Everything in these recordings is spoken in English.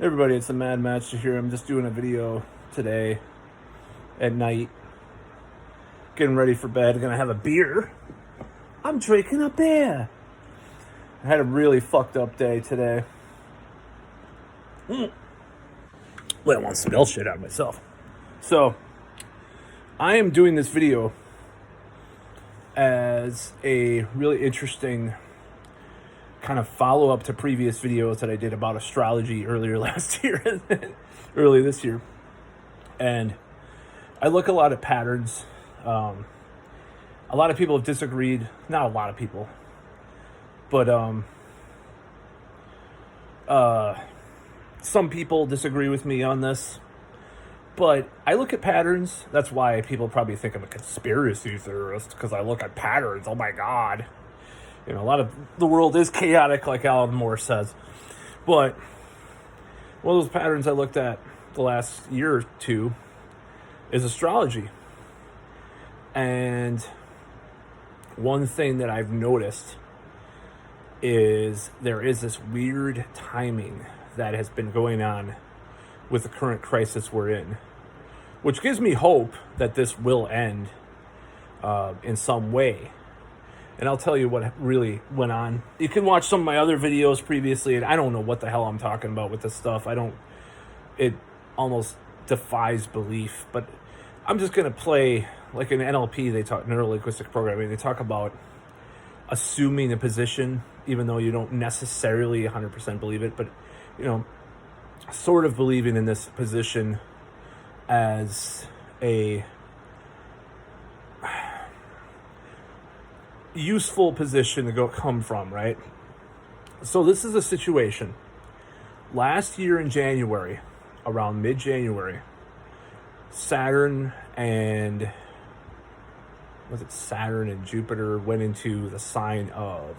Everybody, it's the Mad Match here. I'm just doing a video today at night, getting ready for bed. Gonna have a beer. I'm drinking a beer. I had a really fucked up day today. Well, I want to spell shit out of myself. So, I am doing this video as a really interesting kind of follow-up to previous videos that I did about astrology earlier last year, early this year. And I look a lot at patterns. A lot of people have disagreed. Not a lot of people. But some people disagree with me on this. But I look at patterns. That's why people probably think I'm a conspiracy theorist, because I look at patterns. Oh my God. You know, a lot of the world is chaotic, like Alan Moore says. But one of those patterns I looked at the last year or two is astrology. And one thing that I've noticed is there is this weird timing that has been going on with the current crisis we're in, which gives me hope that this will end in some way. And I'll tell you what really went on. You can watch some of my other videos previously, and I don't know what the hell I'm talking about with this stuff. It almost defies belief. But I'm just going to play, like in NLP, they talk, neuro-linguistic programming, they talk about assuming a position, even though you don't necessarily 100% believe it, but, you know, sort of believing in this position as a useful position to come from, right? So this is a situation. Last year in January, around mid-January, Saturn and Jupiter went into the sign of,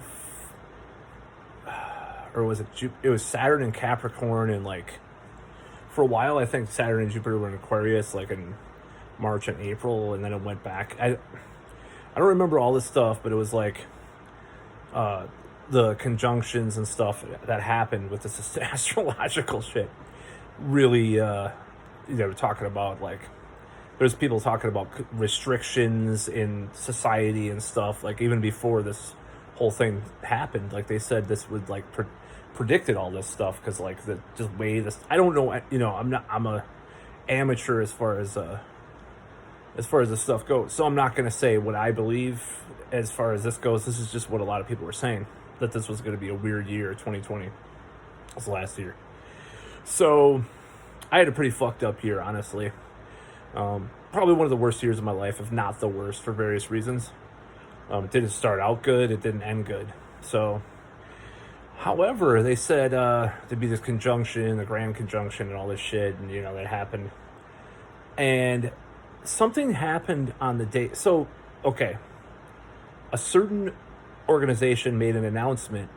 or was it was Saturn and Capricorn, and like for a while I think Saturn and Jupiter were in Aquarius, like in March and April, and then it went back. I don't remember all this stuff, but it was like the conjunctions and stuff that happened with this astrological shit. Really, talking about, like, there's people talking about restrictions in society and stuff. Like, even before this whole thing happened, like they said this would like predicted all this stuff, because like the just way this. I don't know. I'm a amateur as far as this stuff goes. So I'm not going to say what I believe as far as this goes. This is just what a lot of people were saying, that this was going to be a weird year. 2020 was last year. So I had a pretty fucked up year, honestly. Probably one of the worst years of my life, if not the worst, for various reasons. It didn't start out good. It didn't end good. So, however, they said there'd be this conjunction, the grand conjunction and all this shit, and, that happened. And something happened on the day. So, okay, a certain organization made an announcement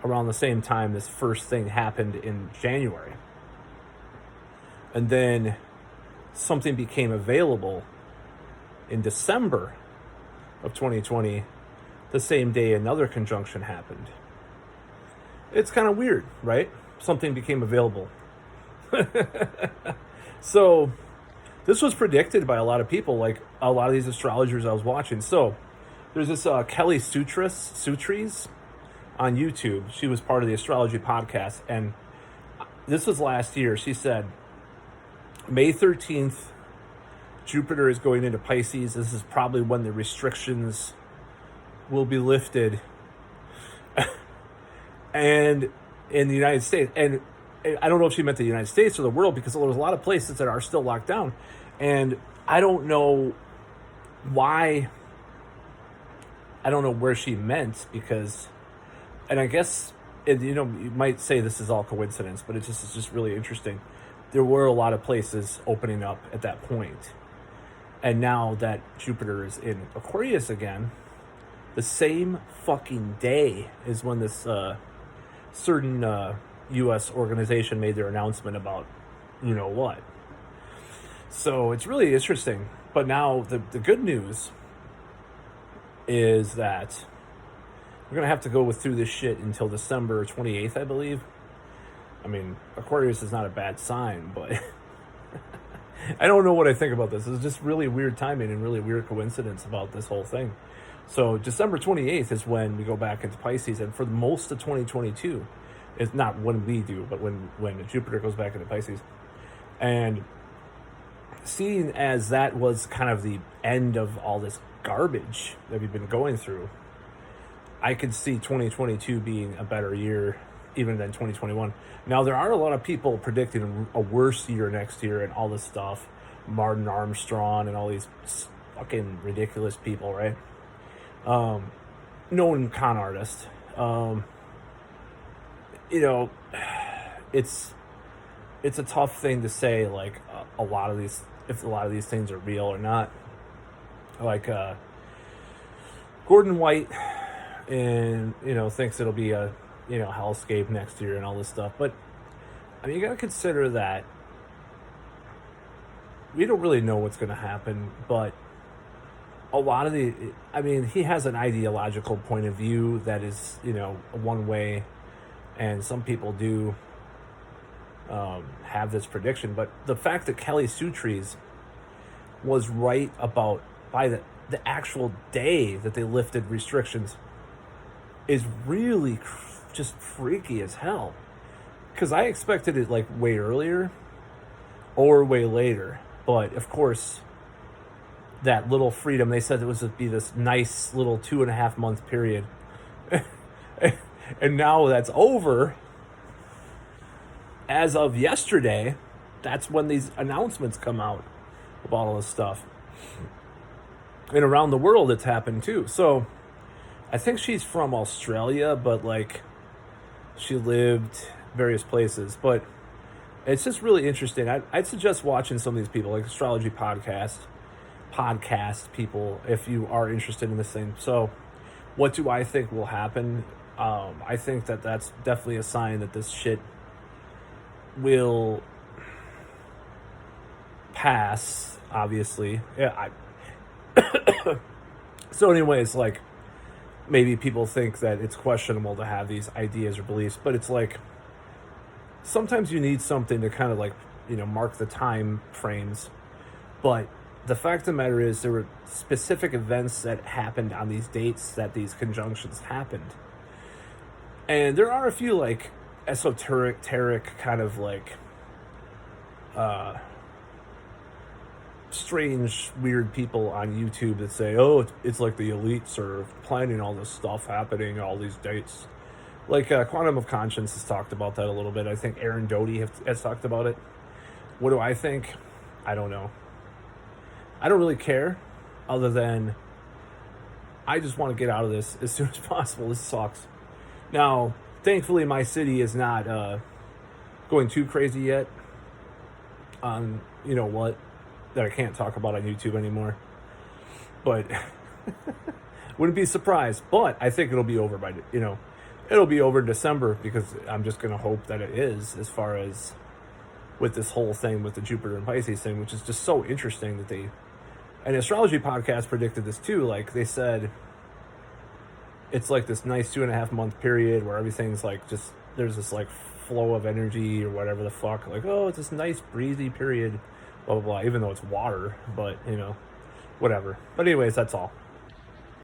around the same time this first thing happened in January. And then something became available in December of 2020, the same day another conjunction happened. It's kind of weird, right? Something became available. So this was predicted by a lot of people, like a lot of these astrologers I was watching. So there's this Kelly Sutrees on YouTube. She was part of the Astrology podcast, and this was last year. She said, May 13th, Jupiter is going into Pisces. This is probably when the restrictions will be lifted. And in the United States, and I don't know if she meant the United States or the world, because there was a lot of places that are still locked down. And I don't know why, I don't know where she meant, because, and I guess, you might say this is all coincidence, but it's just really interesting. There were a lot of places opening up at that point. And now that Jupiter is in Aquarius again, the same fucking day is when this certain U.S. organization made their announcement about what. So it's really interesting. But now the good news is that we're going to have to go through this shit until December 28th, I believe. I mean, Aquarius is not a bad sign, but I don't know what I think about this. It's just really weird timing and really weird coincidence about this whole thing. So December 28th is when we go back into Pisces, and for most of 2022, it's not when we do, but when Jupiter goes back into Pisces. And seeing as that was kind of the end of all this garbage that we've been going through, I could see 2022 being a better year even than 2021. Now, there are a lot of people predicting a worse year next year and all this stuff. Martin Armstrong and all these fucking ridiculous people, right? Known con artist. You know, it's a tough thing to say, like, a lot of these things are real or not. Like, Gordon White, and, thinks it'll be a, hellscape next year and all this stuff. But, I mean, you gotta consider that we don't really know what's gonna happen, but a lot of he has an ideological point of view that is, one way, and some people do have this prediction. But the fact that Kelly Sutrees was right about by the actual day that they lifted restrictions is really just freaky as hell. Because I expected it like way earlier or way later. But of course, that little freedom, they said it was to be this nice little 2.5 month period. And now that's over. As of yesterday, that's when these announcements come out about all this stuff. And around the world, it's happened too. So I think she's from Australia, but like she lived various places. But it's just really interesting. I'd suggest watching some of these people, like Astrology podcast people, if you are interested in this thing. So what do I think will happen? I think that that's definitely a sign that this shit will pass, obviously. Yeah. So anyways, like, maybe people think that it's questionable to have these ideas or beliefs, but it's like, sometimes you need something to kind of like, mark the time frames. But the fact of the matter is, there were specific events that happened on these dates that these conjunctions happened. And there are a few like esoteric kind of like strange, weird people on YouTube that say, oh, it's like the elites are planning all this stuff happening, all these dates. Like Quantum of Conscience has talked about that a little bit. I think Aaron Doty has talked about it. What do I think? I don't know. I don't really care, other than I just want to get out of this as soon as possible. This sucks. Now, thankfully, my city is not going too crazy yet on, what, that I can't talk about on YouTube anymore. But wouldn't be surprised. But I think it'll be over by, it'll be over in December, because I'm just going to hope that it is, as far as with this whole thing with the Jupiter and Pisces thing, which is just so interesting that and the Astrology podcast predicted this too. Like, they said it's like this nice 2.5 month period where everything's like, just, there's this like flow of energy or whatever the fuck. Like, oh, it's this nice breezy period, blah, blah, blah, even though it's water, but, whatever. But anyways, that's all.